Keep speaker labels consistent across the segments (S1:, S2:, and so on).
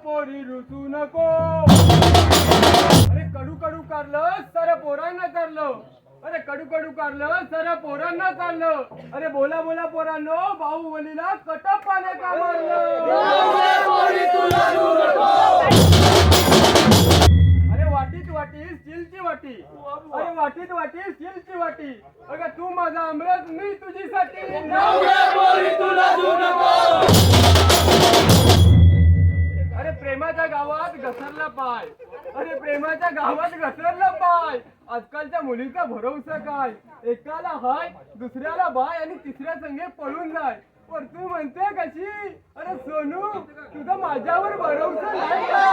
S1: पोरी रुसू नको. अरे कडू कडू कारलं साऱ्या पोरांना चाललं. अरे कडू कडू कारलं साऱ्या पोरांना चाललं. अरे बोला बोला पोरांनो, बाहुबलीला कटप्पाने का मारलं. अरे वाटीत वाटी स्टीलची वाटी. अरे वाटीत वाटी स्टीलची वाटी. अगं तू माझा अमृत, मी तुझीसाठी. अरे प्रेमाच्या गावात घसरला पाय. अरे प्रेमाच्या गावात घसरला पाय. आजकालच्या मुलीचा भरोसा काय. एकाला हाय, दुसऱ्याला बाय आणि तिसऱ्या संगे पळून जाय. पण तू म्हणते कशी. अरे सोनू, तुझा माझ्यावर भरोसा नाही का.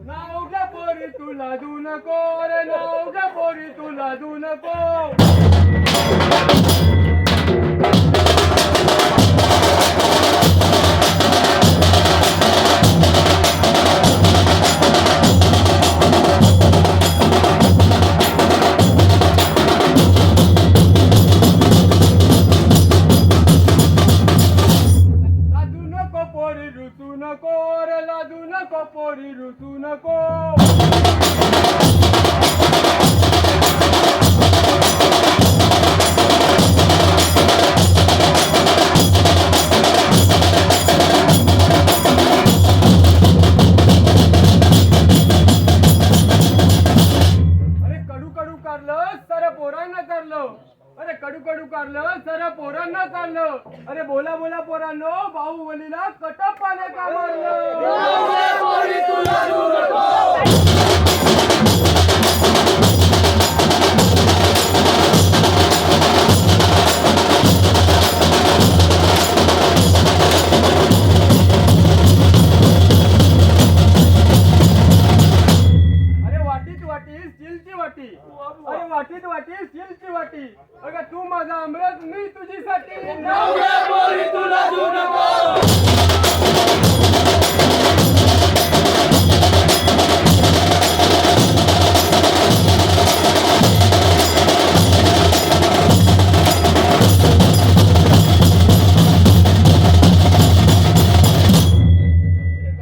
S1: नावग्या पोरी तुला दू नको. रे नावग्या पोरी तुला दू नको. लादू नको पोरी रुसू नको. रे लादू नको पोरी रुसू नको. अरे कडू कडू कारलं साऱ्या पोरांना चाललं. अरे कडू कडू कारलं साऱ्या पोरांना चाललं. अरे बोला बोला पोरांनो, बाहुबलीला कटप्पाने का मारलं. अरे वाटीत वाटी स्टीलची वाटी. अरे वाटीत वाटी स्टीलची वाटी. अगं तू माझा अमृत, मी तुझीसाठी.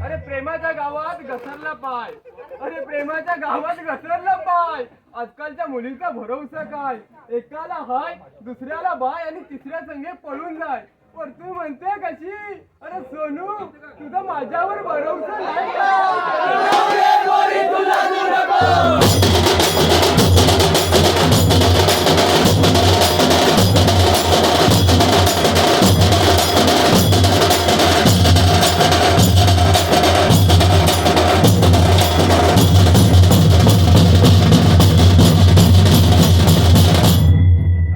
S1: अरे प्रेमाच्या गावात घसरला पाय. अरे प्रेमाच्या गावात घसरला पाय. आजकालच्या मुलीचा भरोसा काय. एकाला हाय, दुसऱ्याला बाय आणि तिसऱ्या संगे पळून जाय. पण तू म्हणते कशी. अरे सोनू, तुझा माझ्यावर भरोसा नाही का.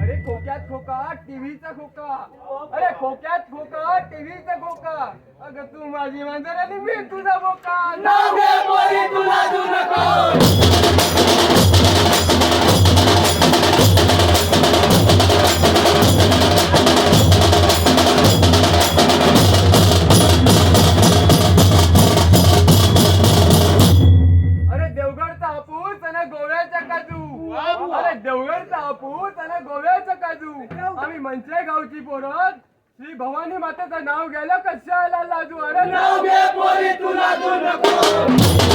S1: अरे खोक्यात खोका टीव्हीचा खोका. अरे खोक्यात खोका टीव्हीचा खोका. अगं तू माझी मांजर आणि मी तुझा बोका. अरे देवगडचा हापूस आणि गोव्याचा काजू. अरे देवगडचा हापूस आणि गोव्याचा काजू. आम्ही मंचे गावची पोरं श्री भवानी मातेचं नाव घ्यायला कशाला लाजू. अरे
S2: नाव घे पोरी तुला दू नको.